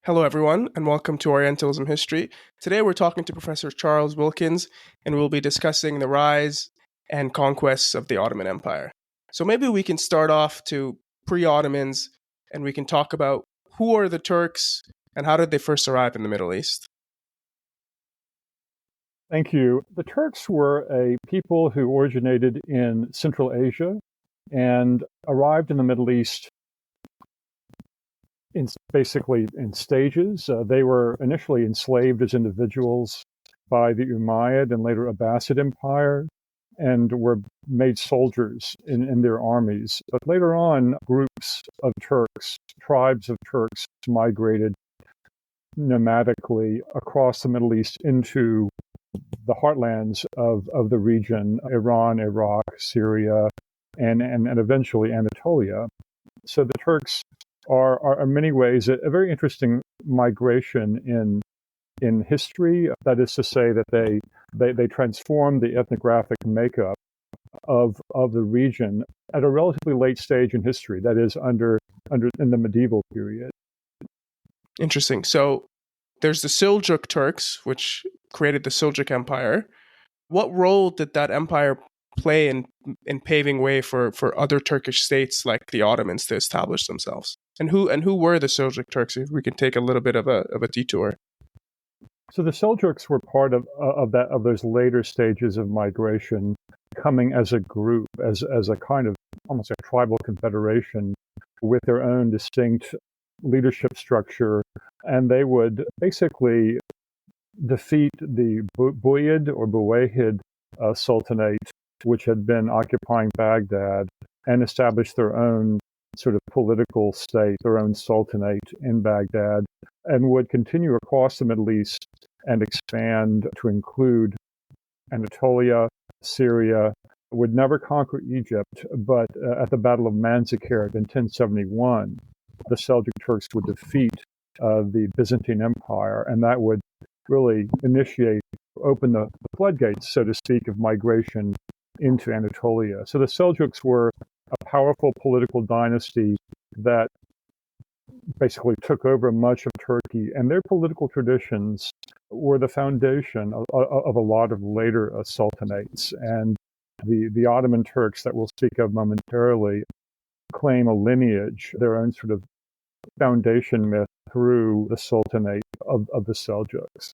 Hello, everyone, and welcome to Orientalism History. Today we're talking to Professor Charles Wilkins, and we'll be discussing the rise and conquests of the Ottoman Empire. So maybe we can start off to pre-Ottomans, and we can talk about who are the Turks and how did they first arrive in the Middle East? Thank you. The Turks were a people who originated in Central Asia and arrived in the Middle East basically in stages. They were initially enslaved as individuals by the Umayyad and later Abbasid Empire and were made soldiers in their armies. But later on, groups of Turks, tribes of Turks, migrated nomadically across the Middle East into the heartlands of the region, Iran, Iraq, Syria, and eventually Anatolia. So the Turks are in many ways a very interesting migration in history. That is to say that they transformed the ethnographic makeup of the region at a relatively late stage in history, that is in the medieval period. Interesting. So there's the Seljuk Turks, which created the Seljuk Empire. What role did that empire play in paving way for other Turkish states like the Ottomans to establish themselves? And who were the Seljuk Turks? If we can take a little bit of a detour. So the Seljuks were part of those later stages of migration, coming as a group, as a kind of almost a tribal confederation with their own distinct leadership structure, and they would basically defeat the Buyid or Buwayhid Sultanate, which had been occupying Baghdad, and establish their own sort of political state, their own sultanate in Baghdad, and would continue across the Middle East and expand to include Anatolia, Syria, would never conquer Egypt, but at the Battle of Manzikert in 1071, the Seljuk Turks would defeat the Byzantine Empire, and that would really open the floodgates, so to speak, of migration into Anatolia. So the Seljuks were a powerful political dynasty that basically took over much of Turkey, and their political traditions were the foundation of a lot of later sultanates. And the Ottoman Turks that we'll speak of momentarily claim a lineage, their own sort of foundation myth through the Sultanate of the Seljuks.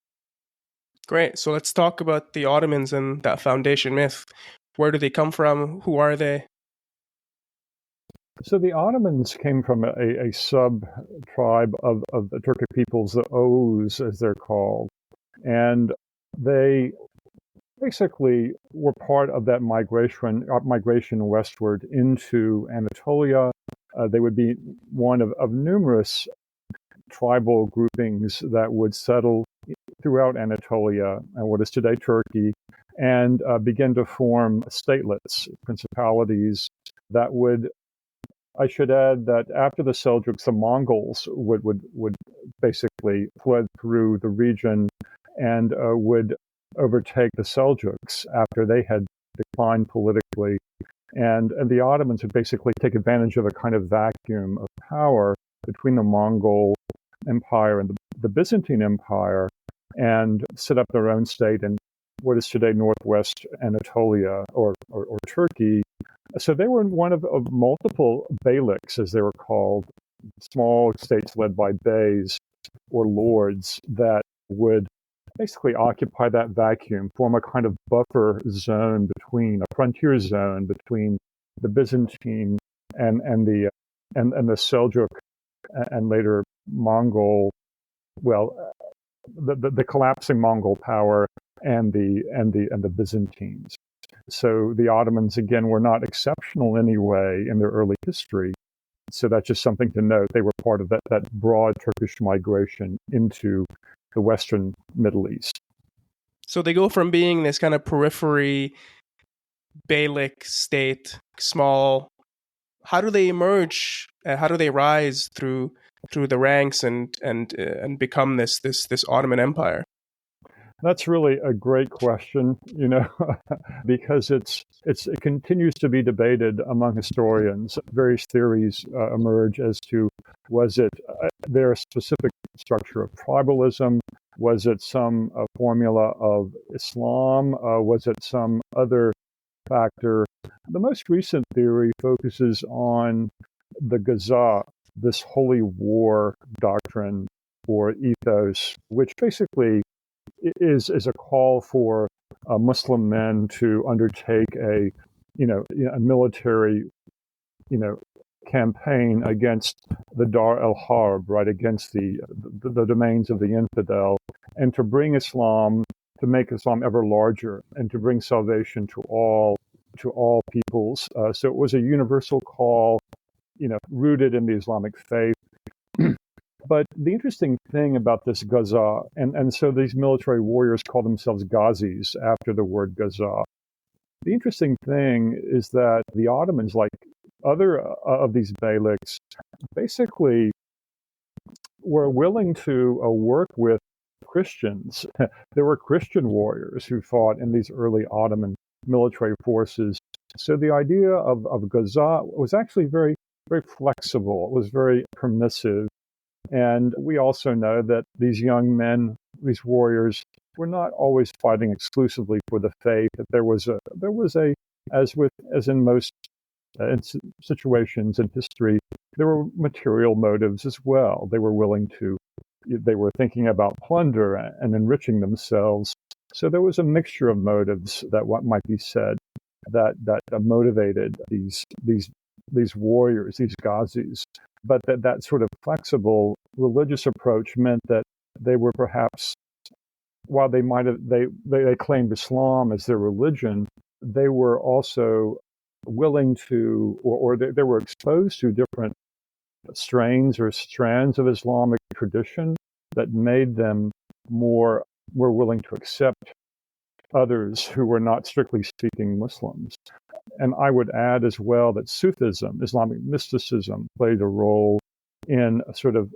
Great. So let's talk about the Ottomans and that foundation myth. Where do they come from? Who are they? So the Ottomans came from a sub-tribe of the Turkic peoples, the Oghuz, as they're called. And they basically were part of that migration westward into Anatolia. They would be one of numerous tribal groupings that would settle throughout Anatolia and what is today Turkey, and begin to form statelets, principalities that would, I should add that after the Seljuks, the Mongols would basically flood through the region and would overtake the Seljuks after they had declined politically. And the Ottomans would basically take advantage of a kind of vacuum of power between the Mongol Empire and the Byzantine Empire and set up their own state in what is today northwest Anatolia or Turkey. So they were one of multiple beyliks, as they were called, small states led by beys or lords that would basically occupy that vacuum, form a kind of buffer zone a frontier zone between the Byzantine and the Seljuk and later Mongol, the collapsing Mongol power and the Byzantines. So the Ottomans, again, were not exceptional anyway in their early history. So that's just something to note. They were part of that broad Turkish migration into the Western Middle East. So they go from being this kind of periphery beylik state, small. How do they emerge? How do they rise through the ranks and become this Ottoman Empire? That's really a great question, because it continues to be debated among historians. Various theories emerge as to, was it their specific structure of tribalism? Was it some formula of Islam? Was it some other factor? The most recent theory focuses on the ghazi, this holy war doctrine or ethos, which basically is a call for Muslim men to undertake a military campaign against the Dar el Harb, right, against the domains of the infidel, and to bring Islam, to make Islam ever larger, and to bring salvation to all peoples. So it was a universal call, rooted in the Islamic faith. But the interesting thing about this ghazi, and so these military warriors call themselves ghazis after the word ghazi. The interesting thing is that the Ottomans, like other of these beyliks, basically were willing to work with Christians. There were Christian warriors who fought in these early Ottoman military forces. So the idea of ghazi was actually very, very flexible. It was very permissive. And we also know that these young men, these warriors, were not always fighting exclusively for the faith. That there was a, as in most situations in history, there were material motives as well. They were thinking about plunder and enriching themselves. So there was a mixture of motives, that what might be said, that motivated these warriors, these ghazis. But that sort of flexible religious approach meant that they were perhaps, while they claimed Islam as their religion, they were also willing to, or they were exposed to different strains or strands of Islamic tradition that made them more willing to accept others who were not strictly speaking Muslims. And I would add as well that Sufism, Islamic mysticism, played a role in sort of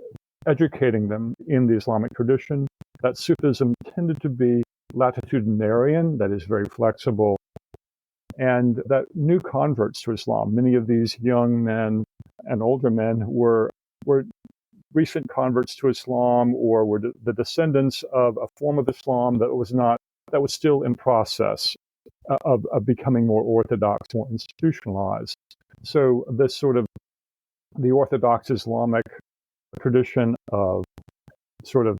educating them in the Islamic tradition. That Sufism tended to be latitudinarian, that is very flexible, and that new converts to Islam, many of these young men and older men were recent converts to Islam, or were the descendants of a form of Islam that was still in process of becoming more orthodox, more institutionalized. So this sort of the Orthodox Islamic tradition of sort of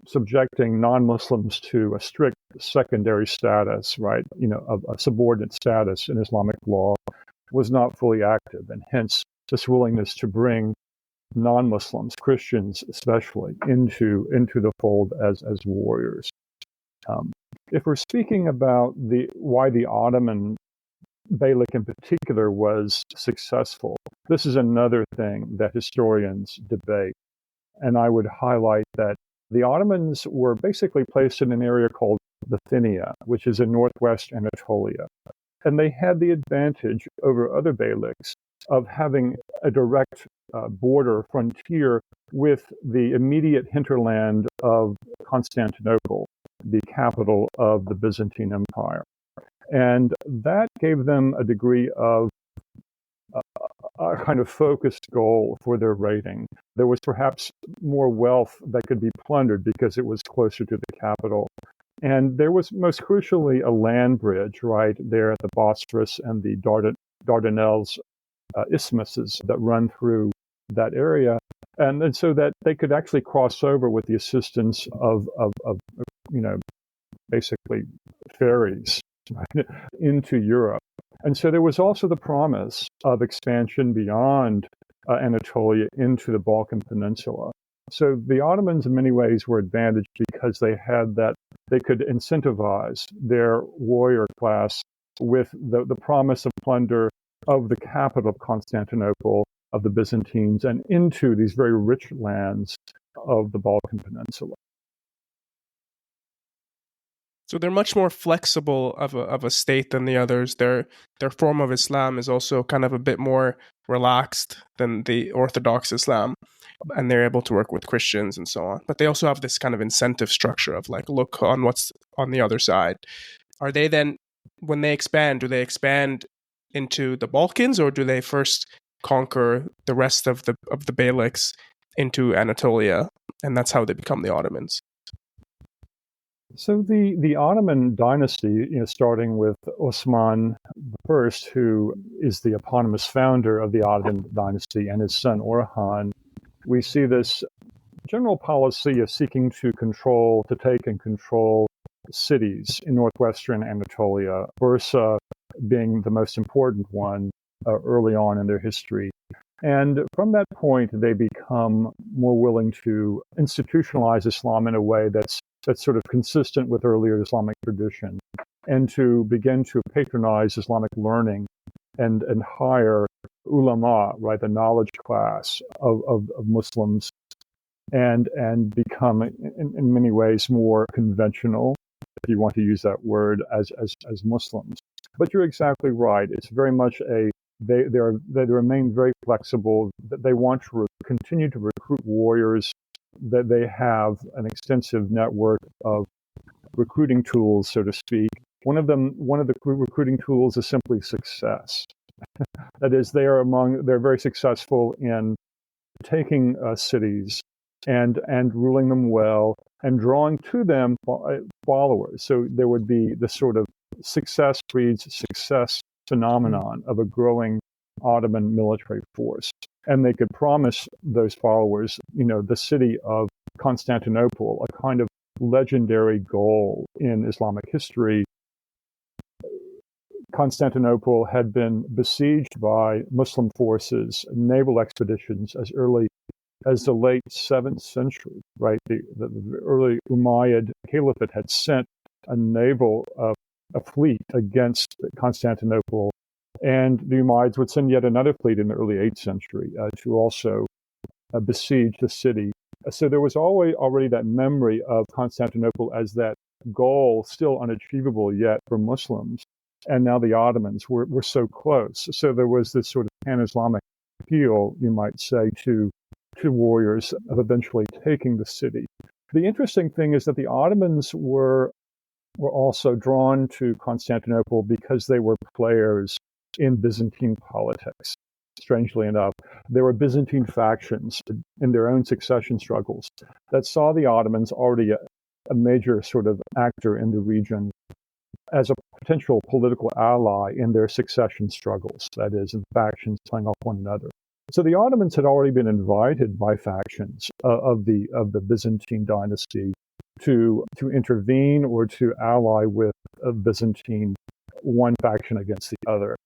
subjecting non-Muslims to a strict secondary status, right, of a subordinate status in Islamic law, was not fully active, and hence this willingness to bring non-Muslims, Christians especially, into the fold as warriors. If we're speaking about why the Ottoman beylik in particular was successful, this is another thing that historians debate. And I would highlight that the Ottomans were basically placed in an area called Bithynia, which is in northwest Anatolia. And they had the advantage over other beyliks of having a direct border frontier with the immediate hinterland of Constantinople, the capital of the Byzantine Empire. And that gave them a degree of a kind of focused goal for their raiding. There was perhaps more wealth that could be plundered because it was closer to the capital. And there was most crucially a land bridge right there at the Bosphorus and the Dardanelles isthmuses that run through that area. And so that they could actually cross over with the assistance of basically ferries into Europe. And so there was also the promise of expansion beyond Anatolia into the Balkan Peninsula. So the Ottomans in many ways were advantaged because they could incentivize their warrior class with the promise of plunder of the capital of Constantinople, of the Byzantines, and into these very rich lands of the Balkan Peninsula. So they're much more flexible of a state than the others. Their form of Islam is also kind of a bit more relaxed than the Orthodox Islam, and they're able to work with Christians and so on. But they also have this kind of incentive structure of like, look on what's on the other side. Are they then, when they expand, do they expand into the Balkans, or do they first conquer the rest of the beyliks into Anatolia, and that's how they become the Ottomans? So the Ottoman dynasty, starting with Osman I, who is the eponymous founder of the Ottoman dynasty, and his son Orhan, we see this general policy of seeking to take and control cities in northwestern Anatolia, Bursa being the most important one early on in their history. And from that point, they become more willing to institutionalize Islam in a way that's sort of consistent with earlier Islamic tradition, and to begin to patronize Islamic learning and hire ulama, right, the knowledge class of Muslims, and become in many ways more conventional, if you want to use that word, as Muslims. But you're exactly right. It's very much they remain very flexible. They want to continue to recruit warriors. That they have an extensive network of recruiting tools, so to speak. One of the recruiting tools is simply success. That is, they're very successful in taking cities and ruling them well, and drawing to them followers. So there would be the sort of success breeds success phenomenon of a growing Ottoman military force. And they could promise those followers, the city of Constantinople, a kind of legendary goal in Islamic history. Constantinople had been besieged by Muslim forces, naval expeditions as early as the late 7th century, right? The early Umayyad Caliphate had sent a fleet against Constantinople, and the Umayyads would send yet another fleet in the early 8th century to also besiege the city. So there was already that memory of Constantinople as that goal, still unachievable yet for Muslims. And now the Ottomans were so close. So there was this sort of pan-Islamic appeal, you might say, to warriors of eventually taking the city. The interesting thing is that the Ottomans were also drawn to Constantinople because they were players in Byzantine politics. Strangely enough, there were Byzantine factions in their own succession struggles that saw the Ottomans, already a major sort of actor in the region, as a potential political ally in their succession struggles, that is, in factions playing off one another. So the Ottomans had already been invited by factions of the Byzantine dynasty to intervene or to ally with a Byzantine, one faction against the other.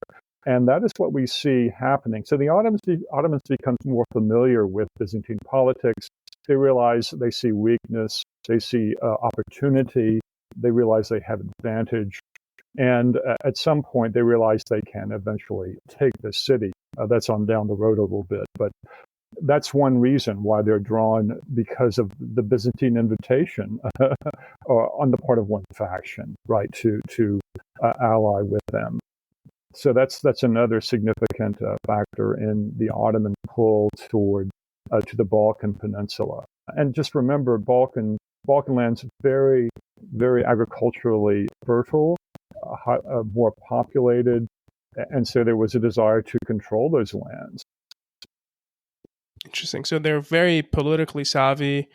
And that is what we see happening. So the Ottomans become more familiar with Byzantine politics. They realize they see weakness, they see opportunity, they realize they have advantage. And at some point, they realize they can eventually take the city. That's on down the road a little bit. But that's one reason why they're drawn, because of the Byzantine invitation on the part of one faction, right, to ally with them. So that's another significant factor in the Ottoman pull toward to the Balkan Peninsula. And just remember, Balkan lands very, very agriculturally fertile, more populated, and so there was a desire to control those lands. Interesting. So they're very politically savvy,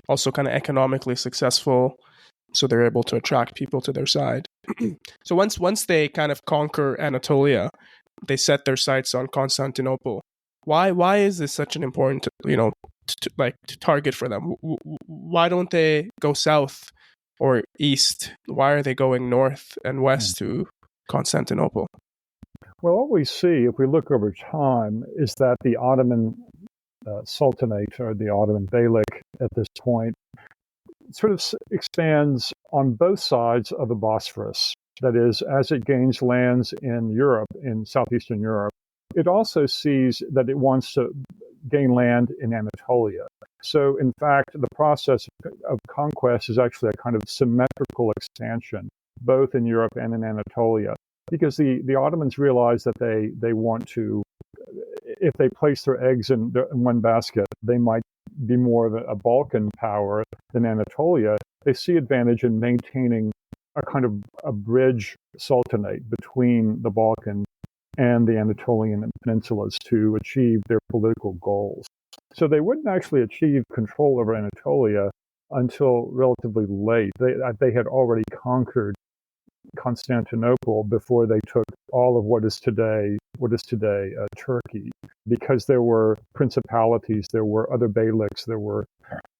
also kind of economically successful, so they're able to attract people to their side. So once they kind of conquer Anatolia, they set their sights on Constantinople. Why is this such an important target for them? Why don't they go south or east? Why are they going north and west to Constantinople? Well, what we see, if we look over time, is that the Ottoman Sultanate, or the Ottoman beylik at this point, sort of expands on both sides of the Bosphorus. That is, as it gains lands in Europe, in southeastern Europe, it also sees that it wants to gain land in Anatolia. So, in fact, the process of conquest is actually a kind of symmetrical expansion, both in Europe and in Anatolia, because the Ottomans realize that they want to, if they place their eggs in one basket, they might be more of a Balkan power than Anatolia. They see advantage in maintaining a kind of a bridge sultanate between the Balkans and the Anatolian peninsulas to achieve their political goals. So they wouldn't actually achieve control over Anatolia until relatively late. They had already conquered Constantinople before they took all of what is today Turkey, because there were principalities, there were other beyliks, there were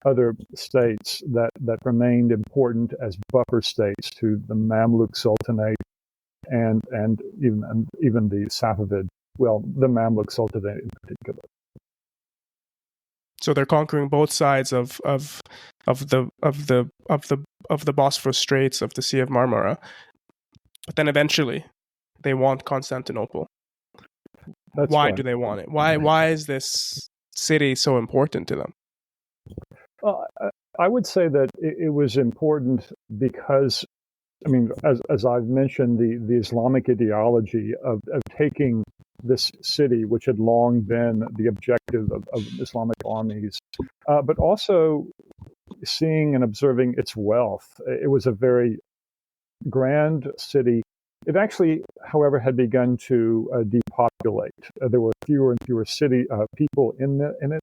other states that remained important as buffer states to the Mamluk Sultanate and even the Safavid, the Mamluk Sultanate in particular. So they're conquering both sides of the Bosphorus Straits, of the Sea of Marmara, but then eventually they want Constantinople. Why do they want it? Why is this city so important to them? Well, I would say that it was important because, I mean, as I've mentioned, the Islamic ideology of taking this city, which had long been the objective of Islamic armies, but also seeing and observing its wealth. It was a very grand city. It actually, however, had begun to depopulate. There were fewer and fewer people in it,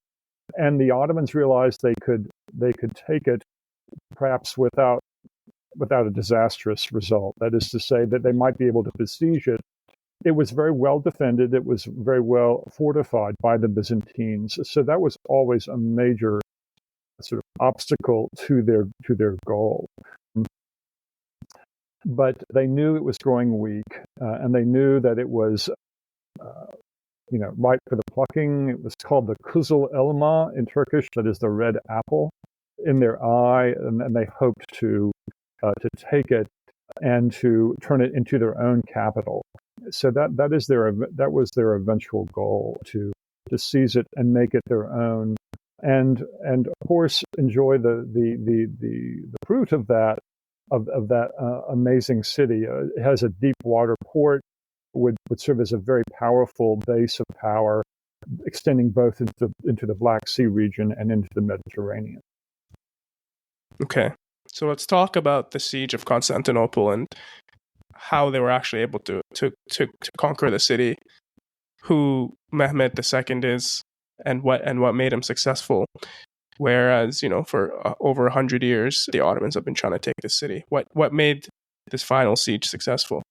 and the Ottomans realized they could take it, perhaps without a disastrous result. That is to say, that they might be able to besiege it. It was very well defended. It was very well fortified by the Byzantines. So that was always a major sort of obstacle to their goal. But they knew it was growing weak, and they knew that it was, ripe for the plucking. It was called the kuzul elma in Turkish, that is the red apple, in their eye, and they hoped to take it and to turn it into their own capital. So that was their eventual goal, to seize it and make it their own, and of course enjoy the fruit of that amazing city. It has a deep water port, would serve as a very powerful base of power, extending both into the Black Sea region and into the Mediterranean. Okay, so let's talk about the siege of Constantinople and how they were actually able to conquer the city, who Mehmed II is, and what made him successful. Whereas, for over 100 years, the Ottomans have been trying to take the city. What made this final siege successful?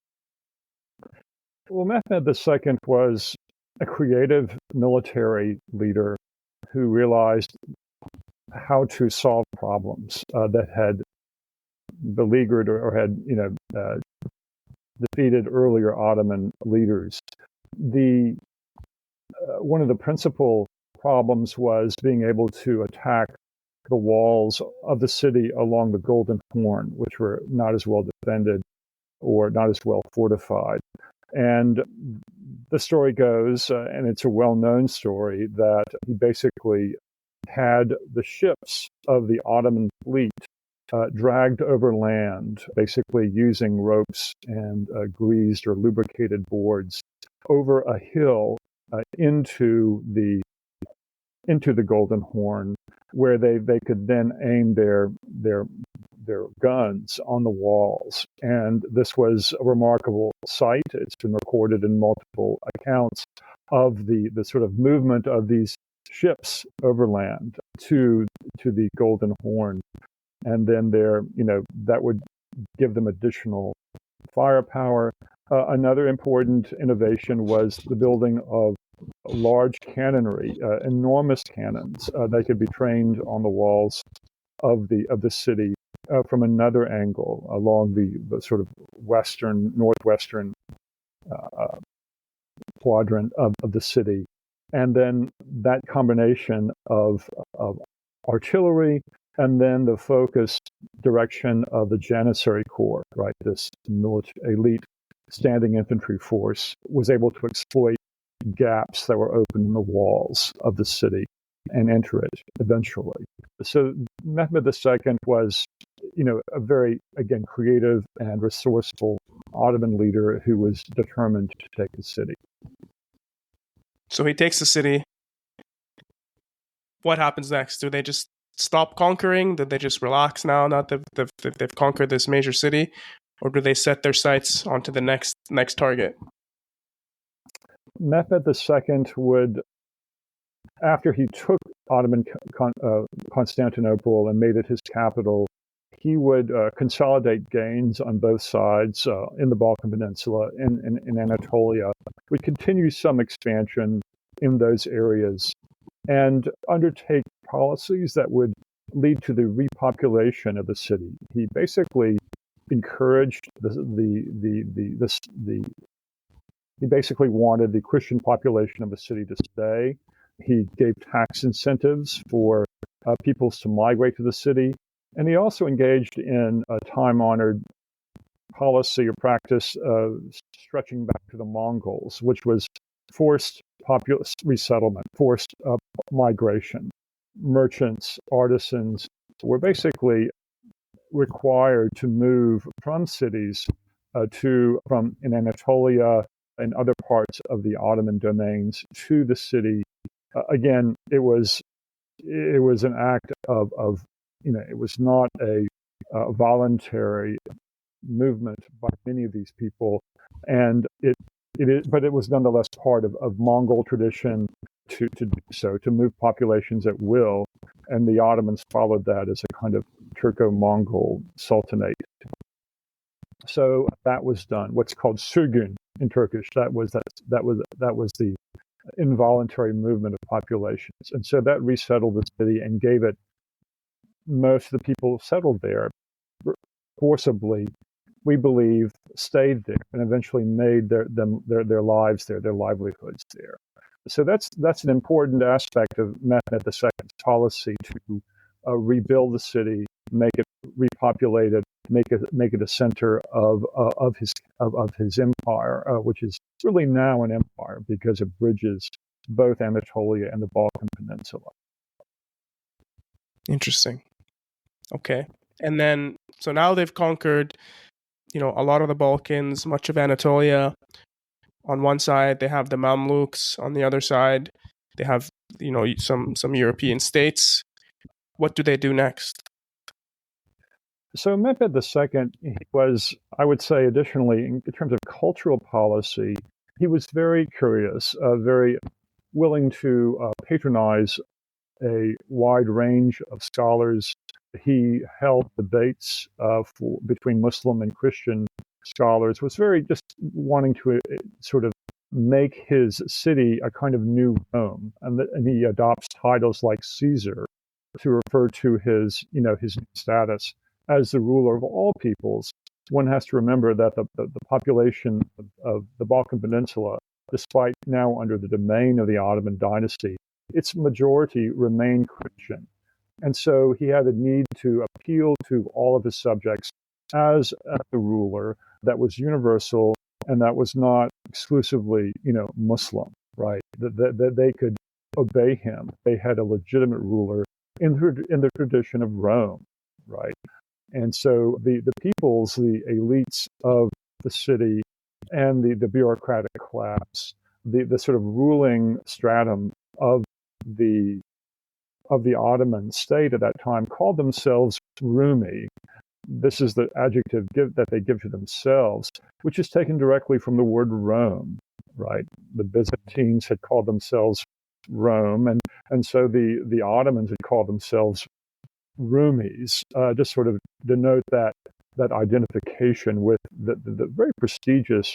Well, Mehmed II was a creative military leader who realized how to solve problems that had beleaguered or had defeated earlier Ottoman leaders. One of the principal problems was being able to attack the walls of the city along the Golden Horn, which were not as well defended or not as well fortified. And the story goes, and it's a well-known story, that he basically had the ships of the Ottoman fleet dragged over land, basically using ropes and greased or lubricated boards over a hill into the Golden Horn, where they could then aim their guns on the walls. And this was a remarkable sight. It's been recorded in multiple accounts of the sort of movement of these ships overland to the Golden Horn. And then that would give them additional firepower. Another important innovation was the building of large cannonry, enormous cannons that could be trained on the walls of the city from another angle along the sort of northwestern quadrant of the city. And then that combination of artillery and then the focused direction of the Janissary Corps, this elite standing infantry force, was able to exploit gaps that were open in the walls of the city and enter it eventually. So Mehmed II was, a very, again, creative and resourceful Ottoman leader who was determined to take the city. So he takes the city. What happens next? Do they just stop conquering? Do they just relax now that they've conquered this major city? Or do they set their sights onto the next target? Mehmed II would, after he took Ottoman Constantinople and made it his capital, he would consolidate gains on both sides in the Balkan Peninsula, in Anatolia, would continue some expansion in those areas, and undertake policies that would lead to the repopulation of the city. He basically encouraged he basically wanted the Christian population of the city to stay. He gave tax incentives for peoples to migrate to the city. And he also engaged in a time-honored policy or practice stretching back to the Mongols, which was forced resettlement, forced migration. Merchants, artisans were basically required to move from cities from in Anatolia and other parts of the Ottoman domains to the city. Again, it was an act of it was not a voluntary movement by many of these people, and but it was nonetheless part of Mongol tradition to do so, to move populations at will, and the Ottomans followed that as a kind of Turco-Mongol sultanate. So that was done. What's called sürgün in Turkish. That was the involuntary movement of populations, and so that resettled the city and gave it. Most of the people settled there forcibly, we believe, stayed there and eventually made their lives there, their livelihoods there. So that's an important aspect of Mehmed II's policy to rebuild the city, make it repopulated, make it a center of his empire, which is really now an empire because it bridges both Anatolia and the Balkan Peninsula. Interesting. Okay. And then, so now they've conquered, a lot of the Balkans, much of Anatolia. On one side, they have the Mamluks. On the other side, they have, some European states. What do they do next? So Mehmed II was, I would say, additionally, in terms of cultural policy, he was very curious, very willing to patronize a wide range of scholars. He held debates between Muslim and Christian scholars, was very just wanting to sort of make his city a kind of new Rome. And he adopts titles like Caesar to refer to his status as the ruler of all peoples. One has to remember that the population of the Balkan Peninsula, despite now under the domain of the Ottoman dynasty, its majority remained Christian. And so he had a need to appeal to all of his subjects as a ruler that was universal and that was not exclusively, Muslim, right? That they could obey him. They had a legitimate ruler in the tradition of Rome, right? And so the peoples, the elites of the city and the bureaucratic class, the sort of ruling stratum of the Ottoman state at that time called themselves Rumi. This is the adjective that they give to themselves, which is taken directly from the word Rome, right? The Byzantines had called themselves Rome, and so the Ottomans had called themselves Rumis, just sort of denote that identification with the very prestigious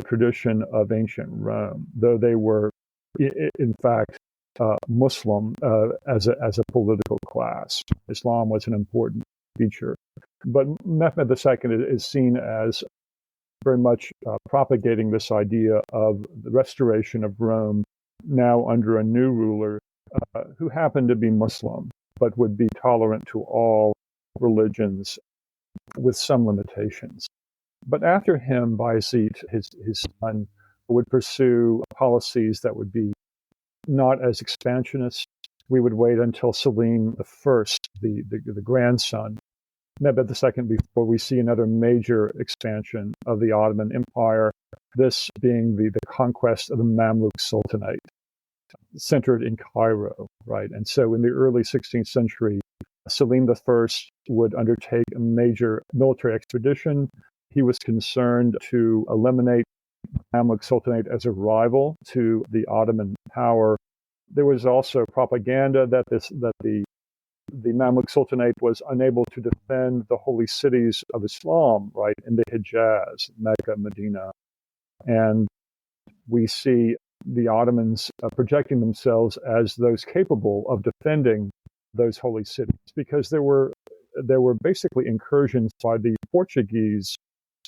tradition of ancient Rome, though they were, in fact, Muslim as a political class. Islam was an important feature. But Mehmed II is seen as very much propagating this idea of the restoration of Rome now under a new ruler who happened to be Muslim, but would be tolerant to all religions with some limitations. But after him, Bayezid, his son, would pursue policies that would be not as expansionist. We would wait until Selim I, the grandson, Mehmed II, before we see another major expansion of the Ottoman Empire, this being the conquest of the Mamluk Sultanate, centered in Cairo, right? And so in the early 16th century, Selim I would undertake a major military expedition. He was concerned to eliminate Mamluk Sultanate as a rival to the Ottoman power. There was also propaganda that the Mamluk Sultanate was unable to defend the holy cities of Islam, right, in the Hijaz, Mecca, Medina. And we see the Ottomans projecting themselves as those capable of defending those holy cities, because there were basically incursions by the Portuguese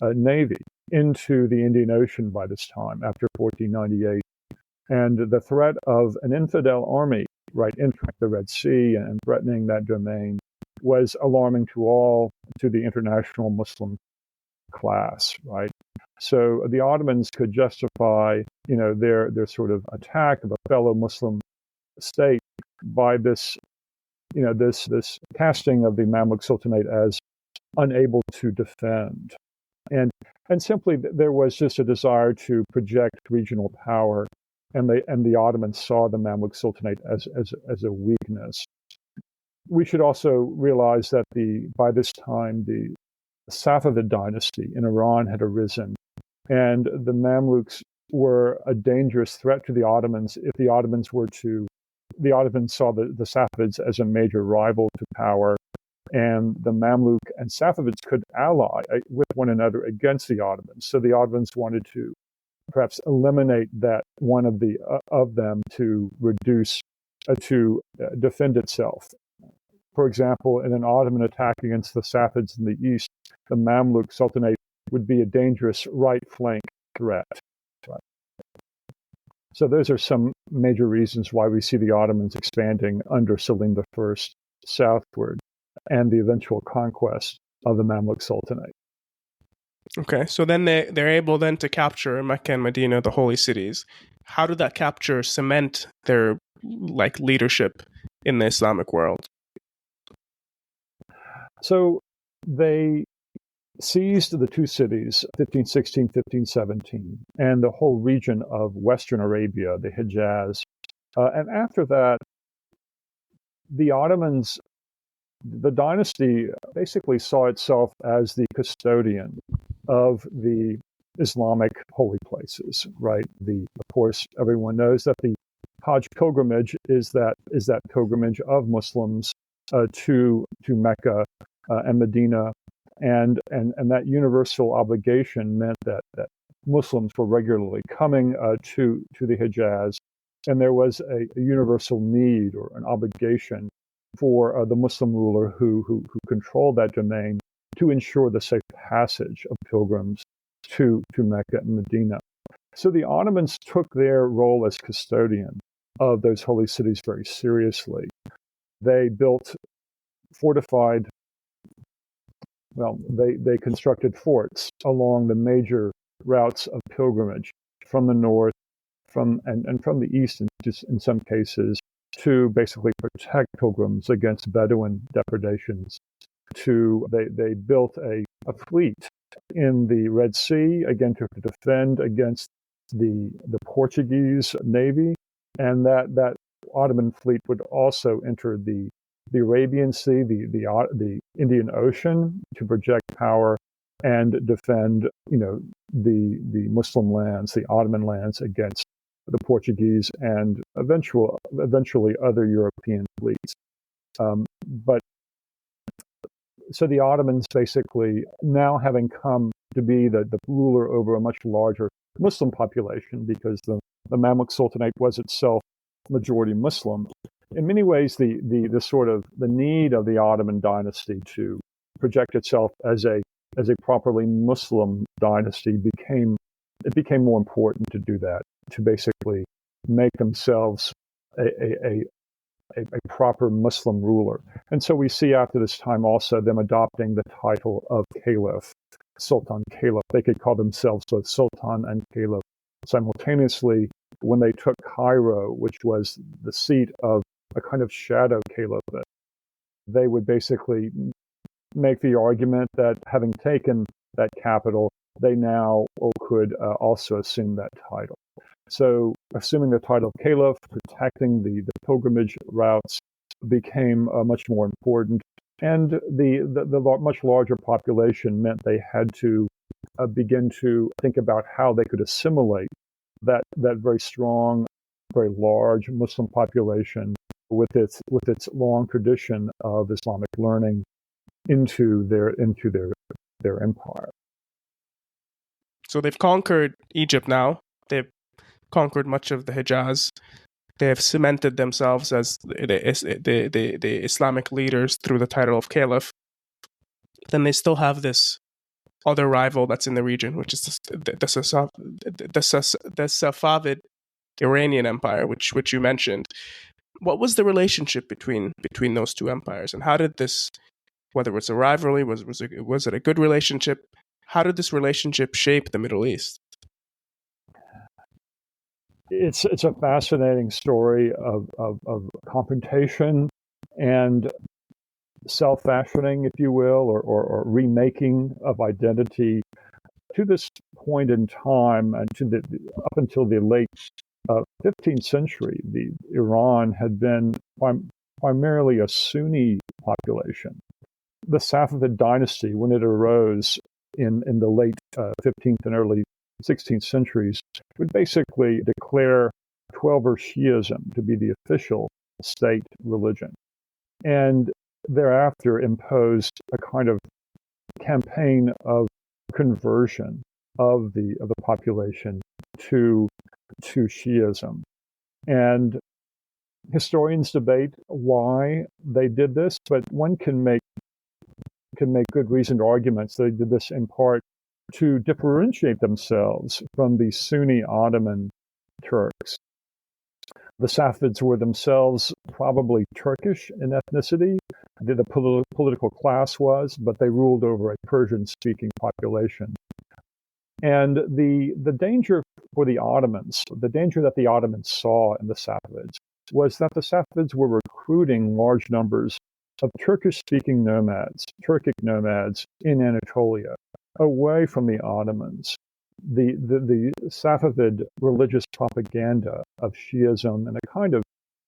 navy into the Indian Ocean by this time, after 1498. And the threat of an infidel army, right, entering the Red Sea and threatening that domain was alarming to the international Muslim class, right? So the Ottomans could justify, their sort of attack of a fellow Muslim state by this casting of the Mamluk Sultanate as unable to defend. And simply there was just a desire to project regional power, and the Ottomans saw the Mamluk Sultanate as a weakness. We should also realize that by this time the Safavid dynasty in Iran had arisen, and the Mamluks were a dangerous threat to the Ottomans if the Ottomans saw the Safavids as a major rival to power, and the Mamluk and Safavids could ally with one another against the Ottomans. So the Ottomans wanted to perhaps eliminate that one of them to defend itself. For example, in an Ottoman attack against the Safavids in the east, the Mamluk Sultanate would be a dangerous right flank threat. Right. So those are some major reasons why we see the Ottomans expanding under Selim I southward, and the eventual conquest of the Mamluk Sultanate. Okay, so then they're able then to capture Mecca and Medina, the holy cities. How did that capture cement their leadership in the Islamic world? So they seized the two cities, 1516, 1517, and the whole region of Western Arabia, the Hijaz. And after that, the Ottomans, the dynasty basically saw itself as the custodian of the Islamic holy places, right? Of course, everyone knows that the Hajj pilgrimage is that pilgrimage of Muslims to Mecca and Medina, and that universal obligation meant that Muslims were regularly coming to the Hijaz, and there was a universal need or an obligation for the Muslim ruler who controlled that domain to ensure the safe passage of pilgrims to Mecca and Medina. So the Ottomans took their role as custodian of those holy cities very seriously. They they constructed forts along the major routes of pilgrimage from the north, and from the east, and just in some cases, to basically protect pilgrims against Bedouin depredations. They built a fleet in the Red Sea, again to defend against the Portuguese navy, and that Ottoman fleet would also enter the Arabian Sea, the Indian Ocean, to project power and defend the Muslim lands, the Ottoman lands, against the Portuguese and eventually other European fleets. So the Ottomans basically, now having come to be the ruler over a much larger Muslim population, because the Mamluk Sultanate was itself majority Muslim, in many ways the need of the Ottoman dynasty to project itself as a properly Muslim dynasty became more important to do that, to basically make themselves a proper Muslim ruler. And so we see after this time also them adopting the title of Caliph, Sultan Caliph. They could call themselves both Sultan and Caliph simultaneously, when they took Cairo, which was the seat of a kind of shadow caliphate, they would basically make the argument that having taken that capital, they now could also assume that title. So assuming the title of caliph, protecting the pilgrimage routes became much more important. And the much larger population meant they had to begin to think about how they could assimilate that very strong, very large Muslim population with its long tradition of Islamic learning into their empire. So they've conquered Egypt now. They've conquered much of the Hijaz. They have cemented themselves as the Islamic leaders through the title of caliph. Then they still have this other rival that's in the region, which is the Safavid Iranian Empire, which you mentioned. What was the relationship between those two empires, and how did this, whether it's a rivalry, was it a good relationship? How did this relationship shape the Middle East? It's a fascinating story of confrontation and self-fashioning, if you will, or remaking of identity. To this point in time, and up until the late 15th century, Iran had been primarily a Sunni population. The Safavid dynasty, when it arose in the late 15th and early 16th centuries, would basically declare Twelver Shi'ism to be the official state religion, and thereafter imposed a kind of campaign of conversion of the population to Shi'ism. And historians debate why they did this, but one can make good reasoned arguments. They did this in part to differentiate themselves from the Sunni Ottoman Turks. The Safavids were themselves probably Turkish in ethnicity. The political class was, but they ruled over a Persian-speaking population. And the danger for the Ottomans, the danger that the Ottomans saw in the Safavids, was that the Safavids were recruiting large numbers of Turkish-speaking nomads, Turkic nomads in Anatolia, away from the Ottomans. The Safavid religious propaganda of Shi'ism and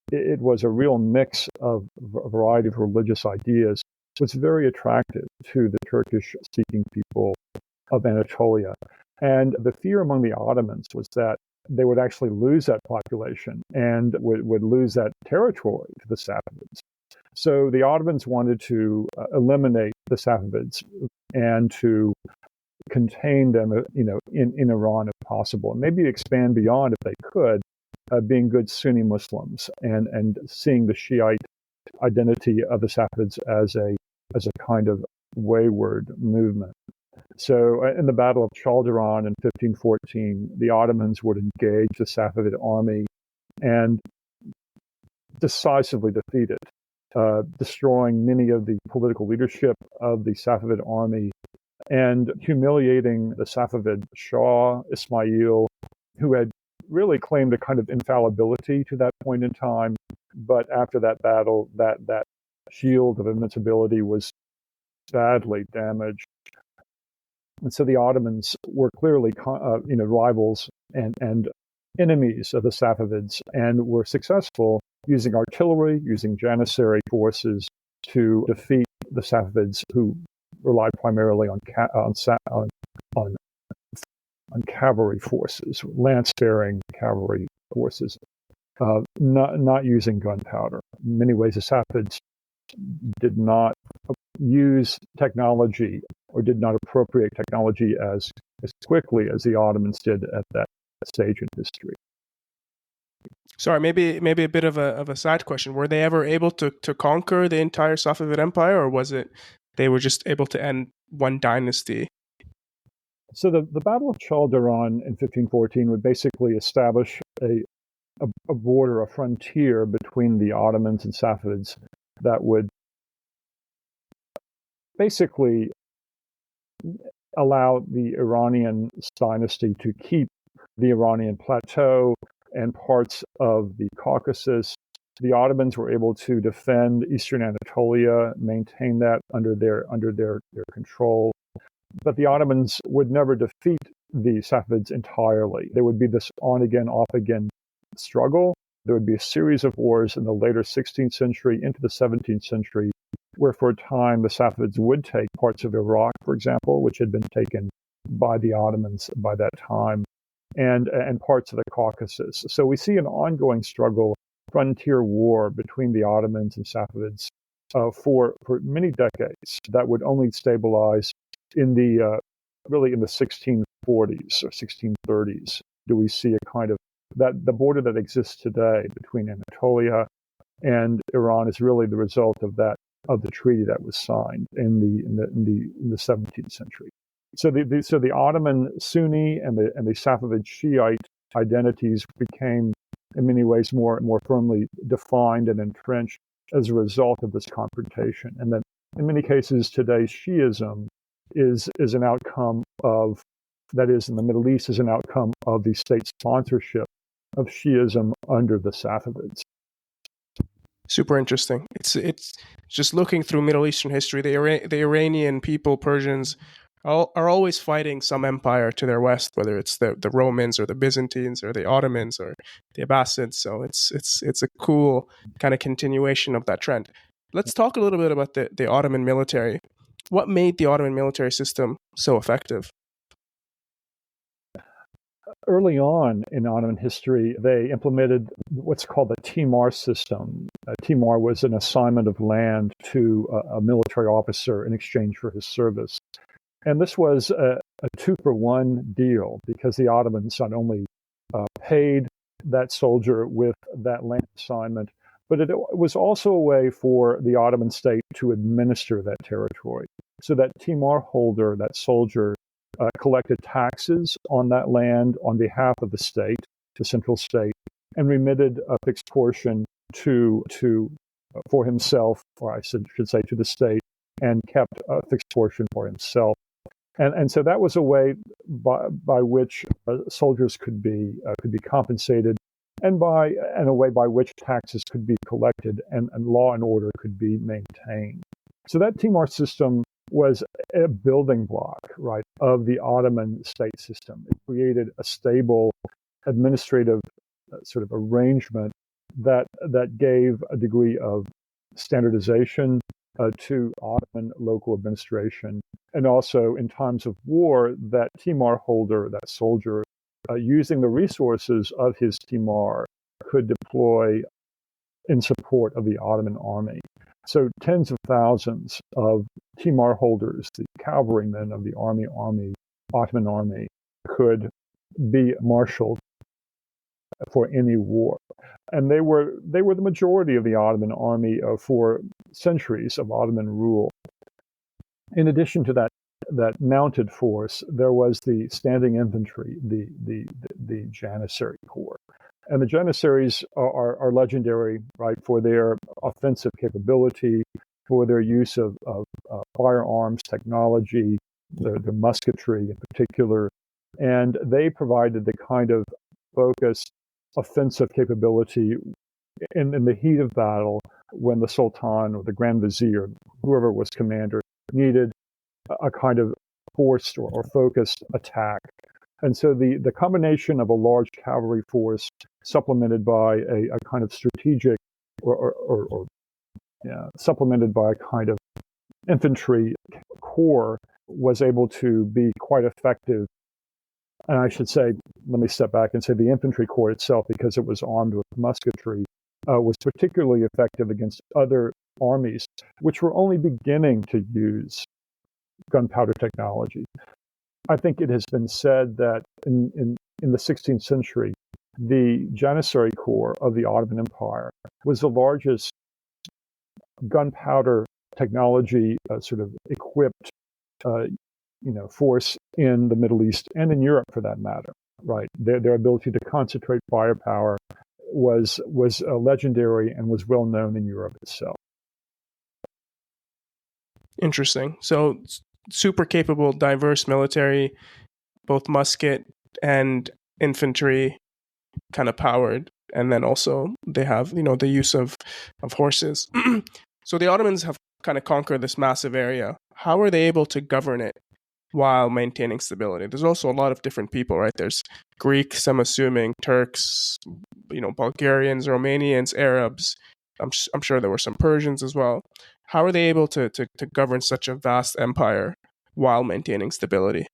it was a real mix of a variety of religious ideas, was very attractive to the Turkish-speaking people of Anatolia. And the fear among the Ottomans was that they would actually lose that population and would lose that territory to the Safavids. So the Ottomans wanted to eliminate the Safavids and to contain them, in Iran if possible, and maybe expand beyond if they could, being good Sunni Muslims and seeing the Shiite identity of the Safavids as a kind of wayward movement. So in the Battle of Chaldiran in 1514, the Ottomans would engage the Safavid army and decisively defeat it, destroying many of the political leadership of the Safavid army and humiliating the Safavid Shah, Ismail, who had really claimed a kind of infallibility to that point in time. But after that battle, that shield of invincibility was badly damaged. And so the Ottomans were clearly, rivals and enemies of the Safavids, and were successful using artillery, using Janissary forces to defeat the Safavids, who relied primarily on cavalry forces, lance-bearing cavalry forces, not using gunpowder. In many ways, the Safavids did not use technology or did not appropriate technology as quickly as the Ottomans did at that stage in history. Sorry, maybe a bit of a side question. Were they ever able to conquer the entire Safavid Empire, or was it they were just able to end one dynasty? So the Battle of Chaldiran in 1514 would basically establish a border, a frontier between the Ottomans and Safavids that would basically allow the Iranian dynasty to keep the Iranian plateau, and parts of the Caucasus. The Ottomans were able to defend eastern Anatolia, maintain that under their control. But the Ottomans would never defeat the Safavids entirely. There would be this on-again, off-again struggle. There would be a series of wars in the later 16th century into the 17th century, where for a time the Safavids would take parts of Iraq, for example, which had been taken by the Ottomans by that time, and parts of the Caucasus. So we see an ongoing struggle, frontier war between the Ottomans and Safavids for many decades that would only stabilize in the really in the 1640s or 1630s. Do we see a kind of that the border that exists today between Anatolia and Iran is really the result of the treaty that was signed in the 17th century. So the Ottoman Sunni and the Safavid Shiite identities became in many ways more firmly defined and entrenched as a result of this confrontation, and that in many cases today Shiism is an outcome of, that is, in the Middle East, is an outcome of the state sponsorship of Shiism under the Safavids. Super interesting. It's just looking through Middle Eastern history. The Iranian people, Persians, are always fighting some empire to their west, whether it's the Romans or the Byzantines or the Ottomans or the Abbasids. So it's a cool kind of continuation of that trend. Let's talk a little bit about the Ottoman military. What made the Ottoman military system so effective? Early on in Ottoman history, they implemented what's called the timar system. Timar was an assignment of land to a military officer in exchange for his service. And this was a 2-for-1 deal, because the Ottomans not only paid that soldier with that land assignment, but it was also a way for the Ottoman state to administer that territory. So that timar holder, that soldier, collected taxes on that land on behalf of the state, the central state, and remitted a fixed portion for himself, or I should say to the state, and kept a fixed portion for himself. And so that was a way by which soldiers could be compensated, and a way by which taxes could be collected and law and order could be maintained. So that timar system was a building block, right, of the Ottoman state system. It created a stable administrative sort of arrangement that gave a degree of standardization to Ottoman local administration. And also, in times of war, that timar holder, that soldier, using the resources of his timar, could deploy in support of the Ottoman army. So tens of thousands of timar holders, the cavalrymen of the Ottoman army, could be marshaled for any war. And they were the majority of the Ottoman army for centuries of Ottoman rule. In addition to that mounted force, there was the standing infantry, the Janissary Corps. And the Janissaries are legendary, right, for their offensive capability, for their use of firearms technology, their musketry in particular. And they provided the kind of focused offensive capability in the heat of battle, when the Sultan or the Grand Vizier, whoever was commander, needed a kind of forced or focused attack. And so the combination of a large cavalry force supplemented by a kind of strategic supplemented by a kind of infantry corps was able to be quite effective. And I should say, let me step back and say the infantry corps itself, because it was armed with musketry, was particularly effective against other armies, which were only beginning to use gunpowder technology. I think it has been said that in the 16th century, the Janissary Corps of the Ottoman Empire was the largest gunpowder technology sort of equipped force in the Middle East and in Europe, for that matter. Right, their ability to concentrate firepower was legendary and was well known in Europe itself. Interesting. So super capable, diverse military, both musket and infantry kind of powered, and then also they have the use of horses. So the Ottomans have kind of conquered this massive area. How are they able to govern it while maintaining stability? There's also a lot of different people, right? There's Greeks, I'm assuming, Turks, Bulgarians, Romanians, Arabs. I'm sure there were some Persians as well. How are they able to govern such a vast empire while maintaining stability?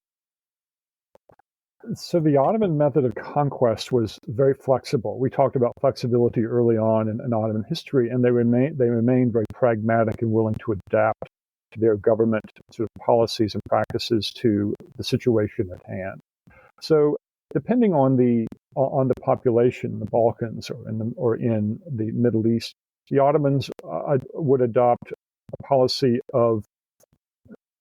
So the Ottoman method of conquest was very flexible. We talked about flexibility early on in Ottoman history, and they remained very pragmatic and willing to adapt their government sort of policies and practices to the situation at hand. So depending on the population in the Balkans or in the Middle East, the Ottomans would adopt a policy of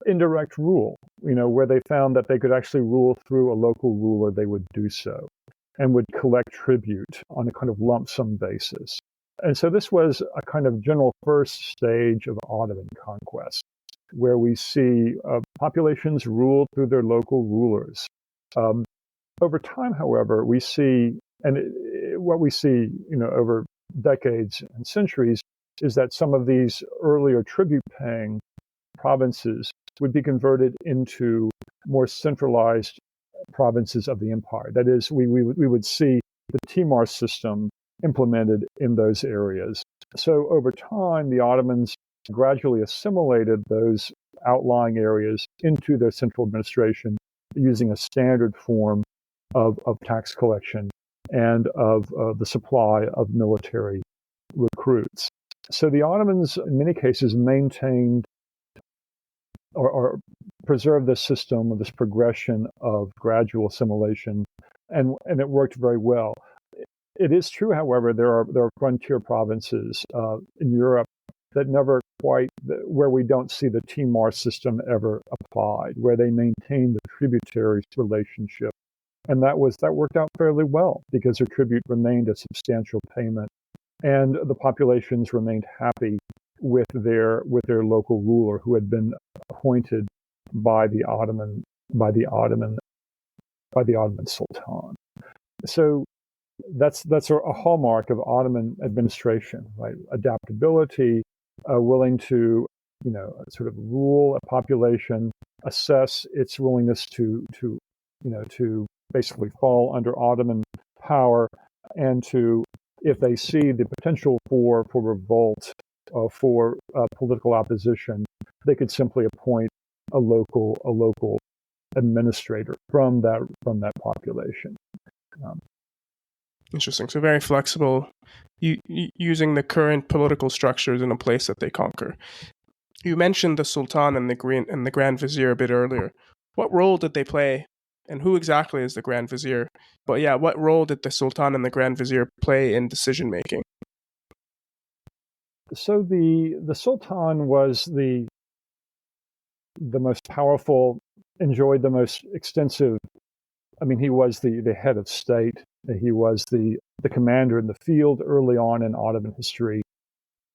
indirect rule, where they found that they could actually rule through a local ruler, they would do so and would collect tribute on a kind of lump sum basis. And so this was a kind of general first stage of Ottoman conquest, where we see populations ruled through their local rulers. Over time, however, we see, what we see, over decades and centuries, is that some of these earlier tribute-paying provinces would be converted into more centralized provinces of the empire. That is, we would see the timar system implemented in those areas. So over time, the Ottomans gradually assimilated those outlying areas into their central administration using a standard form of tax collection and of the supply of military recruits. So the Ottomans, in many cases, maintained or preserved this system, this progression of gradual assimilation, and it worked very well. It is true, however, there are frontier provinces in Europe that never quite, where we don't see the timar system ever applied, where they maintain the tributary relationship. And that worked out fairly well because their tribute remained a substantial payment, and the populations remained happy with their local ruler who had been appointed by the Ottoman Sultan. So that's a hallmark of Ottoman administration, right? Adaptability, willing to sort of rule a population, assess its willingness to basically fall under Ottoman power, and to, if they see the potential for revolt, for political opposition, they could simply appoint a local administrator from that population. Interesting. So very flexible, using the current political structures in a place that they conquer. You mentioned the Sultan and the Grand Vizier a bit earlier. What role did they play, and who exactly is the Grand Vizier? But yeah, what role did the Sultan and the Grand Vizier play in decision making? So the Sultan was the most powerful, enjoyed the most extensive. I mean, he was the head of state. He was the commander in the field early on in Ottoman history.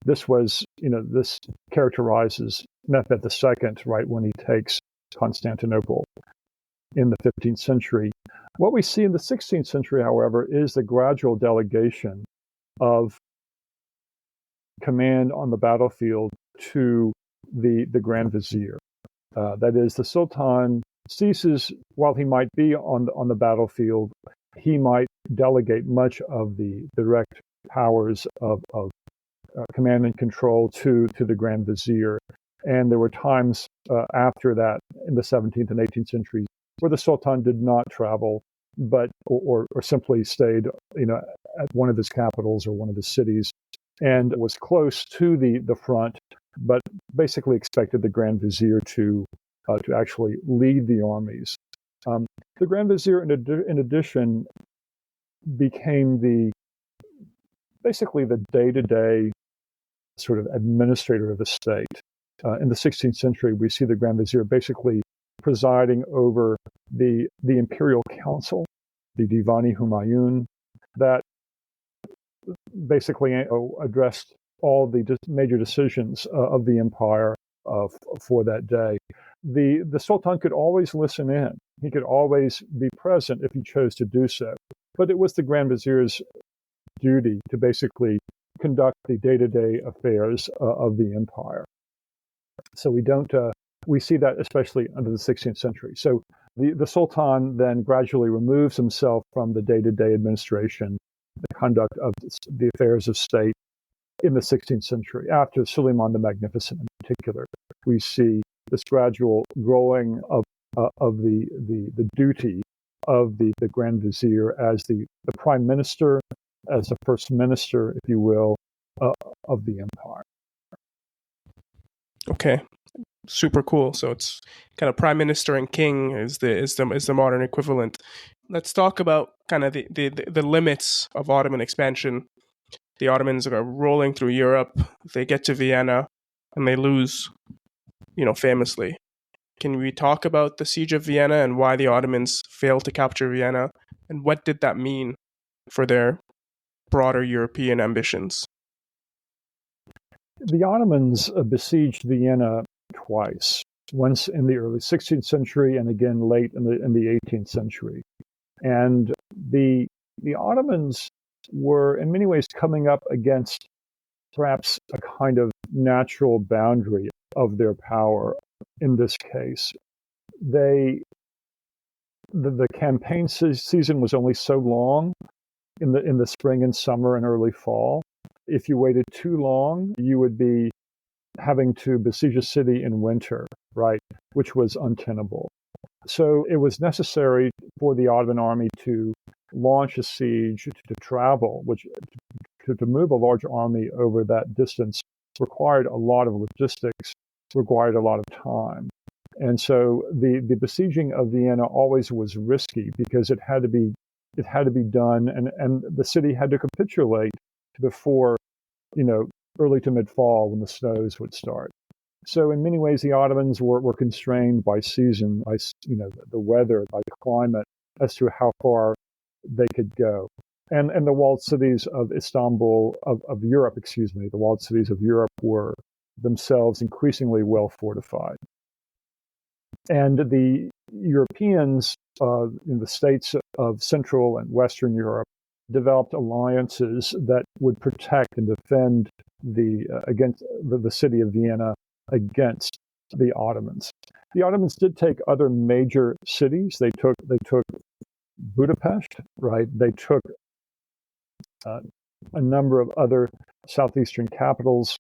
This was, this characterizes Mehmed II, right, when he takes Constantinople in the 15th century. What we see in the 16th century, however, is the gradual delegation of command on the battlefield to the Grand Vizier. That is, the Sultan ceases, while he might be on the battlefield, he might delegate much of the direct powers of command and control to the Grand Vizier. And there were times after that in the 17th and 18th centuries where the Sultan did not travel, but or simply stayed, at one of his capitals or one of his cities, and was close to the front, but basically expected the Grand Vizier to actually lead the armies. The Grand Vizier, in addition, became basically the day-to-day sort of administrator of the state. In the 16th century, we see the Grand Vizier basically presiding over the imperial council, the Divani Humayun, that basically addressed all the major decisions of the empire for that day. The Sultan could always listen in He could always be present if he chose to do so. But it was the Grand Vizier's duty to basically conduct the day-to-day affairs of the empire. So we see that especially under the 16th century. So the Sultan then gradually removes himself from the day-to-day administration, the conduct of the affairs of state in the 16th century. After Suleiman the Magnificent in particular, we see this gradual growing of the duty of the Grand Vizier as the prime minister, as the first minister, if you will, of the empire. Okay, super cool. So it's kind of prime minister and king is the modern equivalent. Let's talk about kind of the limits of Ottoman expansion. The Ottomans are rolling through Europe. They get to Vienna, and they lose, famously. Can we talk about the siege of Vienna and why the Ottomans failed to capture Vienna, and what did that mean for their broader European ambitions? The Ottomans besieged Vienna twice, once in the early 16th century and again late in the 18th century. And the Ottomans were in many ways coming up against perhaps a kind of natural boundary of their power in this case. The campaign season was only so long in the spring and summer and early fall. If you waited too long, you would be having to besiege a city in winter, right, which was untenable. So it was necessary for the Ottoman army to launch a siege, to travel, which to move a large army over that distance required a lot of logistics, required a lot of time. And so the besieging of Vienna always was risky because it had to be done, and the city had to capitulate before, early to mid-fall when the snows would start. So in many ways, the Ottomans were constrained by season, by the weather, by the climate, as to how far they could go. And the walled cities of Istanbul, of Europe, the walled cities of Europe were themselves increasingly well fortified. And the Europeans in the states of Central and Western Europe developed alliances that would protect and defend against the city of Vienna against the Ottomans. The Ottomans did take other major cities. They took Budapest, right? They took a number of other southeastern capitals.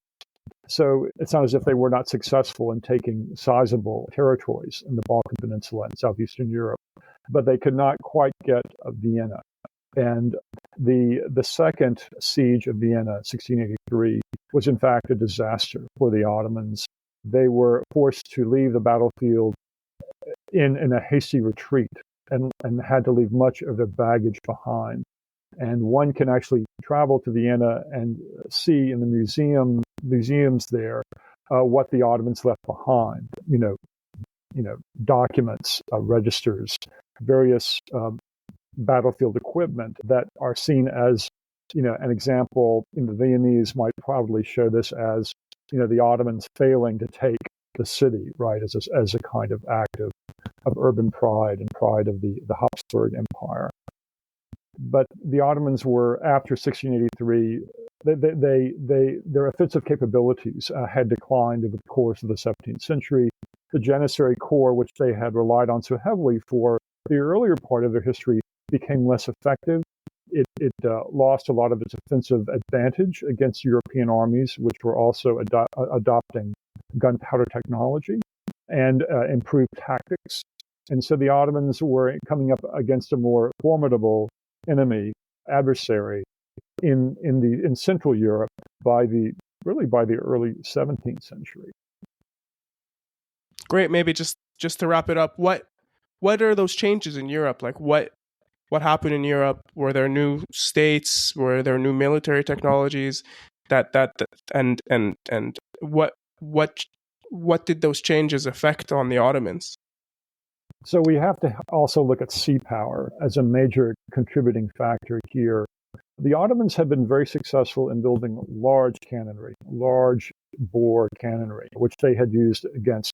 So it's not as if they were not successful in taking sizable territories in the Balkan Peninsula and southeastern Europe, but they could not quite get Vienna. And the second siege of Vienna, 1683, was in fact a disaster for the Ottomans. They were forced to leave the battlefield in a hasty retreat and had to leave much of their baggage behind. And one can actually travel to Vienna and see in the museums there what the Ottomans left behind. Documents, registers, various battlefield equipment that are seen as, an example. The Viennese might probably show this as, the Ottomans failing to take the city, right, as a kind of act of urban pride and pride of the Habsburg Empire. But the Ottomans were, after 1683, their offensive capabilities had declined over the course of the 17th century. The Janissary Corps, which they had relied on so heavily for the earlier part of their history, became less effective. It lost a lot of its offensive advantage against European armies, which were also adopting gunpowder technology and improved tactics. And so the Ottomans were coming up against a more formidable adversary in Central Europe by the early 17th century. Great. Maybe just to wrap it up, what are those changes in Europe? Like what happened in Europe? Were there new states? Were there new military technologies? And what did those changes affect on the Ottomans? So we have to also look at sea power as a major contributing factor here. The Ottomans had been very successful in building large bore cannonry, which they had used against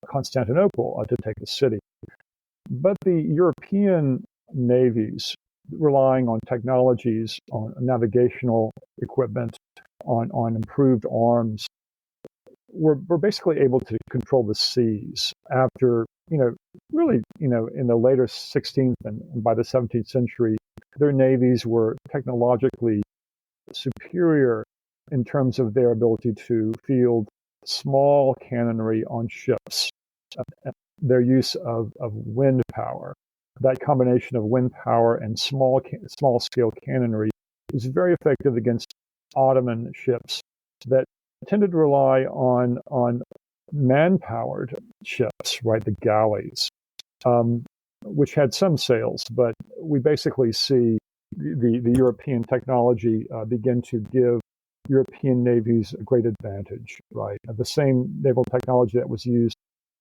Constantinople to take the city. But the European navies, relying on technologies, on navigational equipment, on improved arms, were basically able to control the seas after, really, in the later 16th and by the 17th century, their navies were technologically superior in terms of their ability to field small cannonry on ships. Their use of wind power, that combination of wind power and small scale cannonry, was very effective against Ottoman ships that tended to rely on man-powered ships, right, the galleys, which had some sails, but we basically see the European technology begin to give European navies a great advantage, right? The same naval technology that was used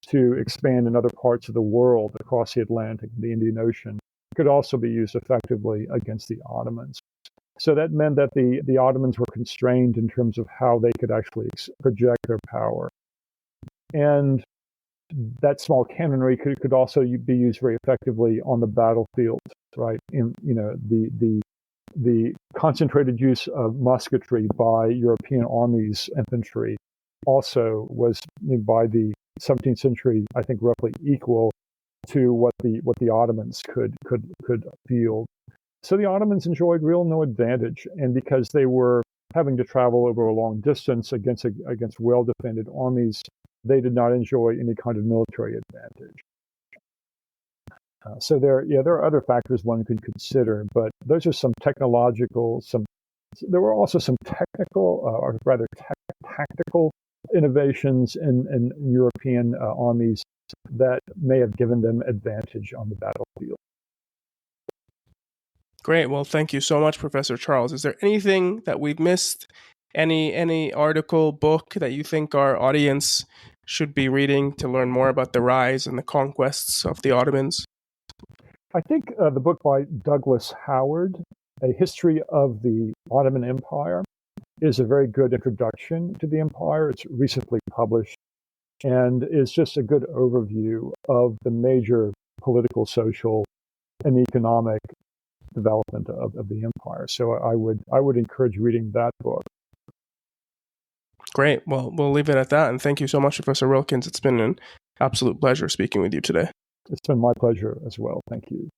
to expand in other parts of the world across the Atlantic, the Indian Ocean, could also be used effectively against the Ottomans. So that meant that the Ottomans were constrained in terms of how they could actually project their power. And that small cannonry could also be used very effectively on the battlefield, right? In the concentrated use of musketry by European armies, infantry, also was by the 17th century, I think, roughly equal to what the Ottomans could field. So the Ottomans enjoyed no advantage, and because they were having to travel over a long distance against well-defended armies, they did not enjoy any kind of military advantage. So there are other factors one could consider, but those are some technological. There were also some technical, or rather tactical innovations in European armies that may have given them advantage on the battlefield. Great. Well, thank you so much, Professor Charles. Is there anything that we've missed? Any article, book that you think our audience should be reading to learn more about the rise and the conquests of the Ottomans? I think the book by Douglas Howard, A History of the Ottoman Empire, is a very good introduction to the empire. It's recently published and is just a good overview of the major political, social, and economic development of the empire. So I would encourage reading that book. Great. Well, we'll leave it at that. And thank you so much, Professor Wilkins. It's been an absolute pleasure speaking with you today. It's been my pleasure as well. Thank you.